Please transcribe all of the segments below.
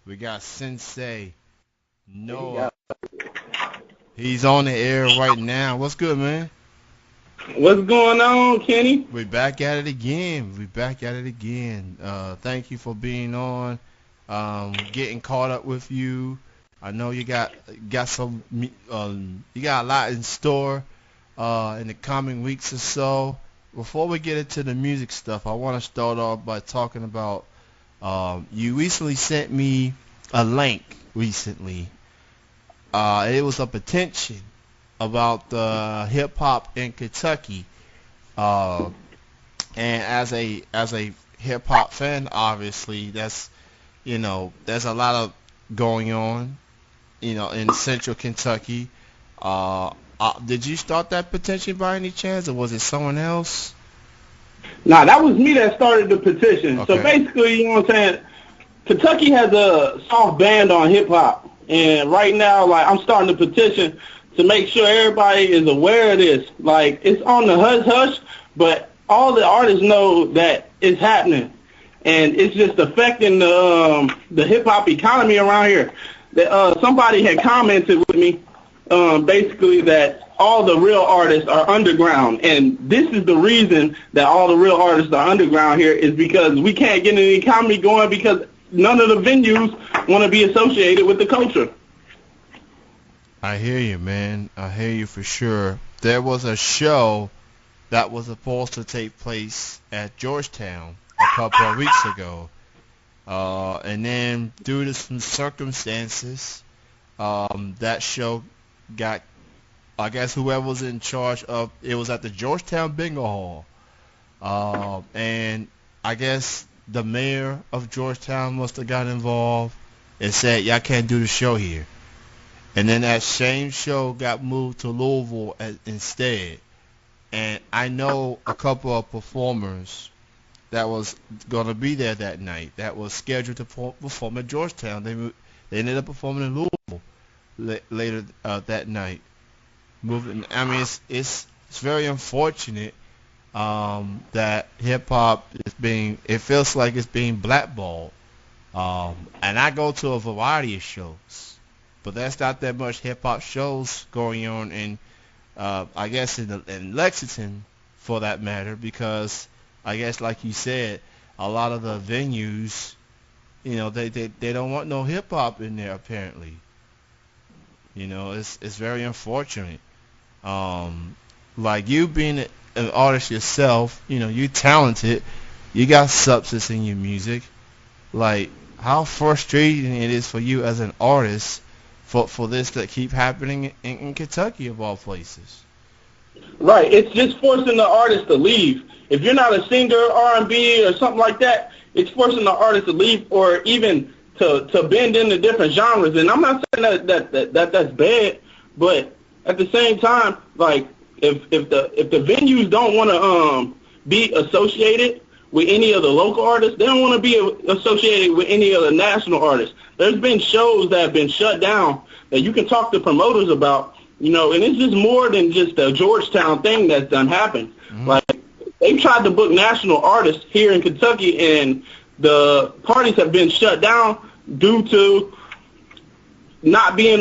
We got Sensei He Nowa. got He's on the air right now. What's good, man? what's going on, Kenny? We back at it again. We back at it again. Thank you for being on. Getting caught up with you. I know you got you got a lot in store in the coming weeks or so. Before we get into the music stuff, I want to start off by talking about you recently sent me a link recently. It was a petition about hip hop in Kentucky. Uh, and as a hip hop fan, obviously there's a lot of going on, in Central Kentucky. Uh, did you start that petition by any chance, or was it someone else? Nah, that was me that started the petition. So Okay. basically, you know what I'm saying? Kentucky has a soft ban on hip hop, and right now, like I'm starting the petition to make sure everybody is aware of this. Like it's on the hush hush, but all the artists know that it's happening, and it's just affecting the hip hop economy around here. That somebody had commented with me, basically that all the real artists are underground, and this is the reason that all the real artists are underground here is because we can't get an economy going because none of the venues want to be associated with the culture. I hear you, man. I hear you for sure. There was a show that was supposed to take place at Georgetown a couple of weeks ago. And then due to some circumstances, that show got, I guess whoever was in charge of it was at the Georgetown Bingo Hall. And I guess the mayor of Georgetown must have got involved and said, y'all can't do the show here. And then that same show got moved to Louisville instead. And I know a couple of performers that was going to be there that night that was scheduled to perform at Georgetown. They ended up performing in Louisville later that night. Moving, I mean, it's very unfortunate that hip hop is being. It feels like it's being blackballed. And I go to a variety of shows, but there's not that much hip hop shows going on in, I guess in Lexington, for that matter, because I guess like you said, a lot of the venues, they don't want no hip hop in there apparently. It's very unfortunate. Um, like you being an artist yourself, you talented, you got substance in your music. Like how frustrating it is for you as an artist for this to keep happening in Kentucky of all places. Right. It's just forcing the artist to leave. If you're not a singer, R&B, or something like that, it's forcing the artist to leave, or even to bend into different genres. And I'm not saying that's bad, but at the same time, like if the venues don't want to be associated with any of the local artists, they don't want to be associated with any of the national artists. There's been shows that have been shut down that you can talk to promoters about, and it's just more than just a Georgetown thing that's done happened. Hmm. Like, they've tried to book national artists here in Kentucky, and the parties have been shut down due to not being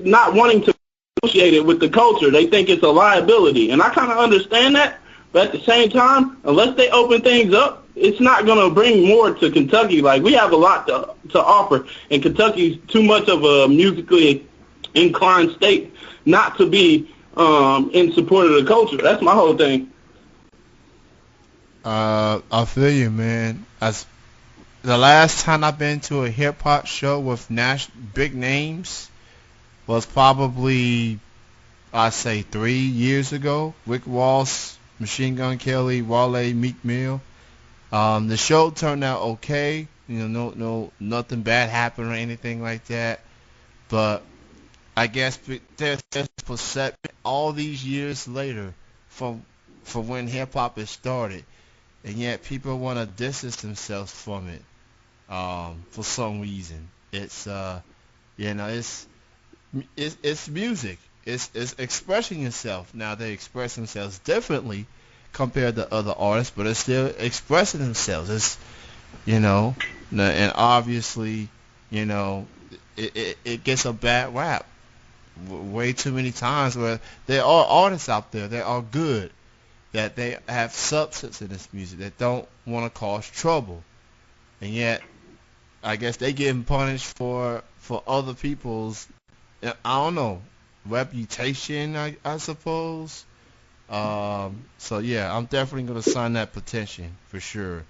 not wanting to be associated with the culture. They think it's a liability, and I kind of understand that. But at the same time, unless they open things up, it's not going to bring more to Kentucky. Like, we have a lot to offer, and Kentucky's too much of a musically inclined state not to be in support of the culture. That's my whole thing. I feel you, man. As the last time I've been to a hip hop show with big names was probably, I say, 3 years ago. Rick Ross, Machine Gun Kelly, Wale, Meek Mill. The show turned out okay. Nothing bad happened or anything like that. But I guess there's perception all these years later from when hip hop has started, and yet people want to distance themselves from it for some reason. You know, it's music. It's expressing yourself. Now they express themselves differently compared to other artists, but it's still expressing themselves. you know, and obviously, you know, it gets a bad rap way too many times where there are artists out there that are good, that they have substance in this music, that don't want to cause trouble, and yet I guess they getting punished for other people's, I don't know, reputation, I suppose. So yeah, I'm definitely gonna sign that petition for sure.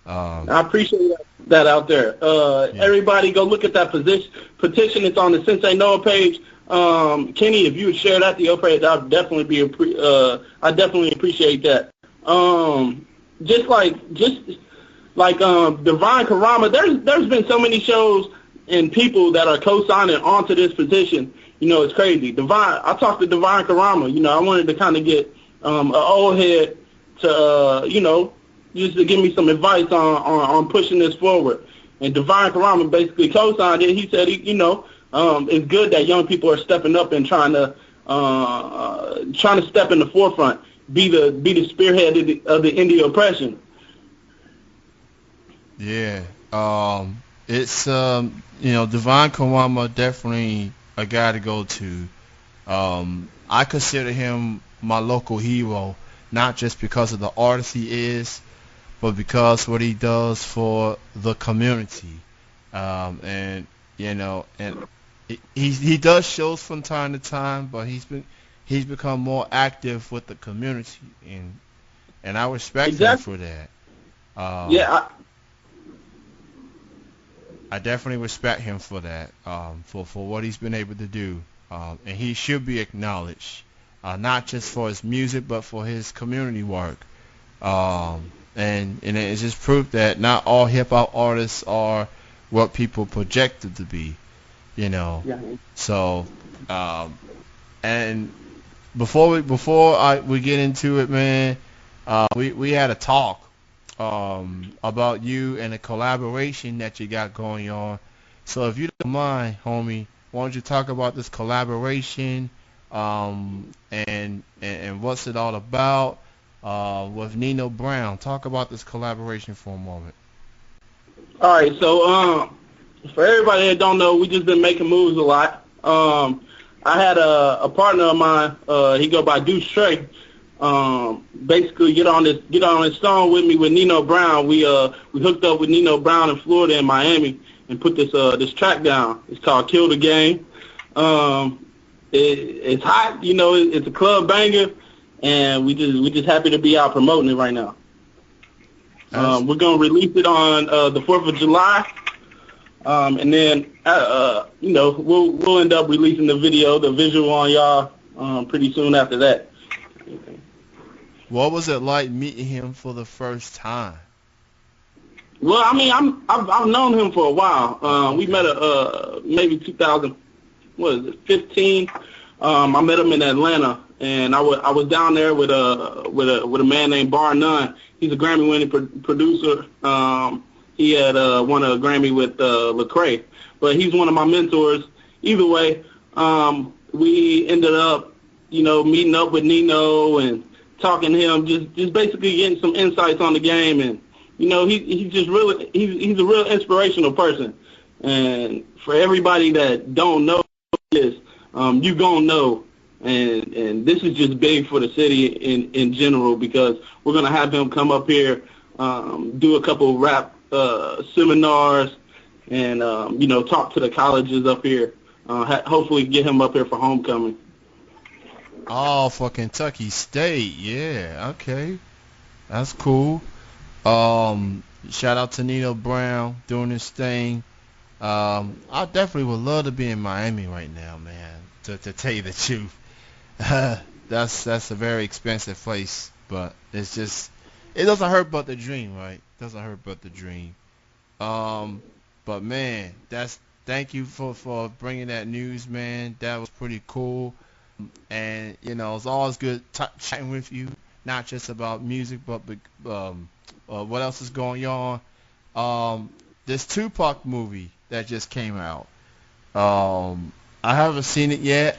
Um, I appreciate that out there. yeah. Everybody go look at that petition. It's on the Sensei Nowa page. Kenny, if you would share that to your page, I'd definitely I definitely appreciate that. Just like Divine Karama, there's been so many shows and people that are co-signing onto this petition. You know, it's crazy. I talked to Divine Karama. You know, I wanted to kind of get an old head to just to give me some advice on pushing this forward. And Divine Karama basically co-signed it. He said, it's good that young people are stepping up and trying to step in the forefront, be the spearhead of the Indian oppression. Yeah. It's Divine Kawama definitely a guy to go to. I consider him my local hero, not just because of the artist he is, but because what he does for the community. And he does shows from time to time, but he's become more active with the community, and I respect him Exactly. for that. Um, Yeah. I definitely respect him for that, for what he's been able to do, and he should be acknowledged, not just for his music, but for his community work. And it's just proof that not all hip hop artists are what people projected to be, you know. Yeah. So, um, and before we get into it, man, we had a talk about you and the collaboration that you got going on. So if you don't mind, homie, why don't you talk about this collaboration, and what's it all about, with Nino Brown? Talk about this collaboration for a moment. All right. So, for everybody that don't know, we just been making moves a lot. I had a partner of mine. He go by Duece Trey. Basically get on this song with me with Nino Brown. We hooked up with Nino Brown in Florida and Miami and put this track down. It's called Kill the Game. It's hot, it's a club banger, and we just happy to be out promoting it right now. That's We're gonna release it on the 4th of July, and then we'll end up releasing the visual on y'all pretty soon after that. What was it like meeting him for the first time? Well, I mean, I've known him for a while. We Okay. met maybe 15. I met him in Atlanta, and I was down there with a man named Bar None. He's a Grammy-winning producer. He had won a Grammy with Lecrae, but he's one of my mentors. Either way, we ended up, meeting up with Nino and talking to him, just basically getting some insights on the game, and he's just really he's a real inspirational person. And for everybody that don't know this, you gonna know. And this is just big for the city in general, because we're gonna have him come up here, do a couple rap seminars, and talk to the colleges up here. Hopefully get him up here for homecoming. Oh, for Kentucky State. Yeah. Okay. That's cool. Shout out to Nino Brown doing his thing. I definitely would love to be in Miami right now, man. To tell you the truth, that's a very expensive place, but it doesn't hurt but the dream, right? Doesn't hurt but the dream. Um, but man, thank you for bringing that news, man. That was pretty cool, and it's always good chatting with you, not just about music, but what else is going on. This Tupac movie that just came out. I haven't seen it yet.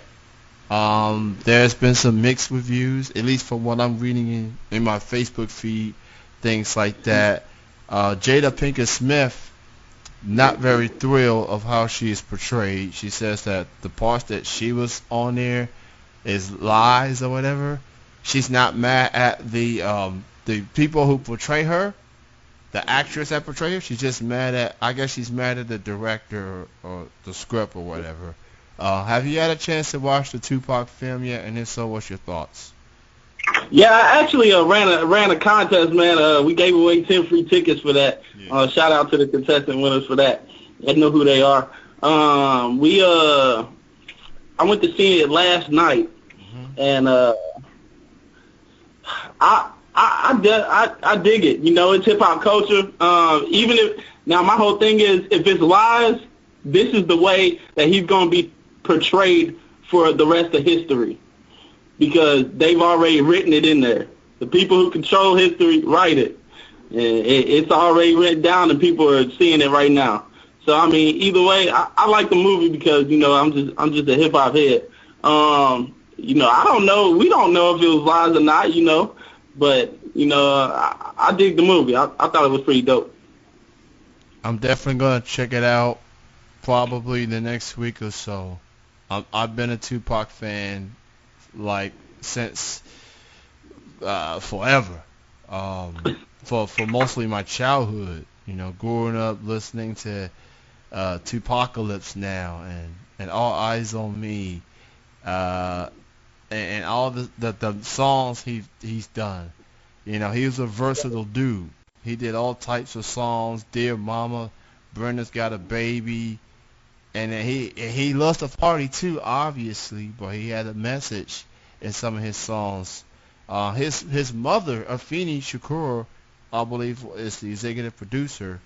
There's been some mixed reviews, at least from what I'm reading in my Facebook feed, things like that. Jada Pinkett Smith, not very thrilled of how she is portrayed. She says that the parts that she was on there is lies or whatever. She's not mad at the people who portray her, the actress that portray her. She's just mad at, I guess she's mad at the director or the script or whatever. Have you had a chance to watch the Tupac film yet? And if so, what's your thoughts? Yeah, I actually ran a contest, man. We gave away 10 free tickets for that. Yeah. Shout out to the contestant winners for that. I know who they are. I went to see it last night, and I dig it. You know, it's hip hop culture. Even if now my whole thing is, if it's lies, this is the way that he's gonna be portrayed for the rest of history, because they've already written it in there. The people who control history write it. It's already written down, and people are seeing it right now. So I mean, either way, I like the movie because, you know, I'm just a hip hop head. You know, I don't know. We don't know if it was lies or not. You know, but you know, I dig the movie. I thought it was pretty dope. I'm definitely gonna check it out probably the next week or so. I've been a Tupac fan like since forever. For mostly my childhood, you know, growing up listening to Tupacalypse Now and All Eyes on Me, and all the songs he's done. You know, he was a versatile dude. He did all types of songs. Dear Mama, Brenda's Got a Baby, and then he loves to party too, obviously, but he had a message in some of his songs. His mother, Afeni Shakur, I believe, is the executive producer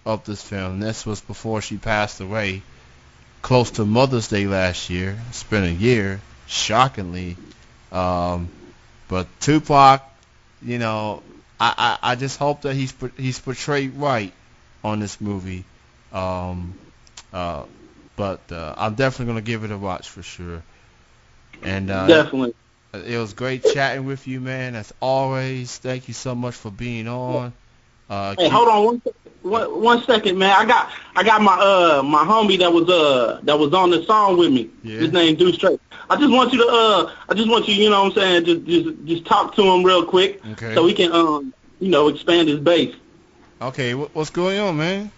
of this film. This was before she passed away, close to Mother's Day last year. It's been a year, shockingly. But Tupac, you know, I just hope that he's portrayed right on this movie. But I'm definitely gonna give it a watch for sure. And Definitely. it was great chatting with you, man. As always, thank you so much for being on. Hey, hold on one second, man. I got my homie that was on the song with me. Yeah. His name Duece Trey. I just want you, you know what I'm saying, just talk to him real quick, Okay. so we can you know, expand his base. Okay, what's going on, man?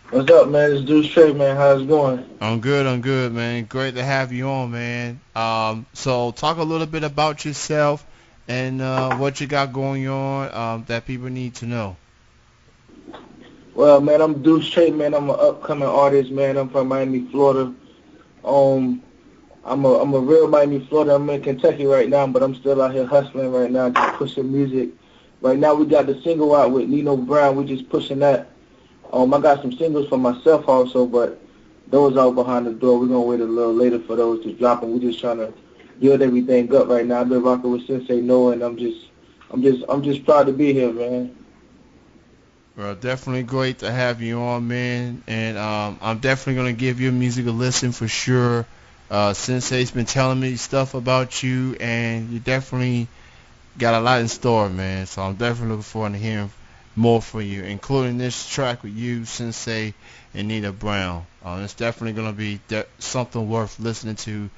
What's up, man? It's Duece Trey, man. How's it going? I'm good, man. Great to have you on, man. So talk a little bit about yourself and what you got going on that people need to know. Well, man, I'm Duece Trey, man. I'm an upcoming artist, man. I'm from Miami, Florida. I'm a real Miami, Florida. I'm in Kentucky right now, but I'm still out here hustling right now, just pushing music. Right now, we got the single out with Nino Brown. We just pushing that. I got some singles for myself also, but those out behind the door. We're gonna wait a little later for those to drop, and we're just trying to build everything up right now. I've been rocking with Sensei Nowa, and I'm just proud to be here, man. Well, definitely great to have you on, man. And I'm definitely gonna give your music a listen for sure. Sensei's been telling me stuff about you, and you definitely got a lot in store, man. So I'm definitely looking forward to hearing more for you, including this track with you, Sensei, and Nina Brown. It's definitely going to be something worth listening to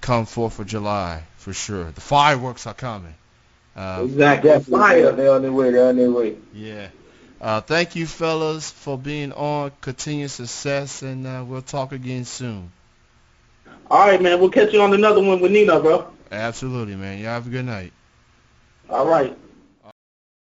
come 4th of July, for sure. The fireworks are coming. Exactly. Fire. They're on their way. Yeah. Thank you, fellas, for being on. Continued success, and we'll talk again soon. All right, man. We'll catch you on another one with Nina, bro. Absolutely, man. You have a good night. All right.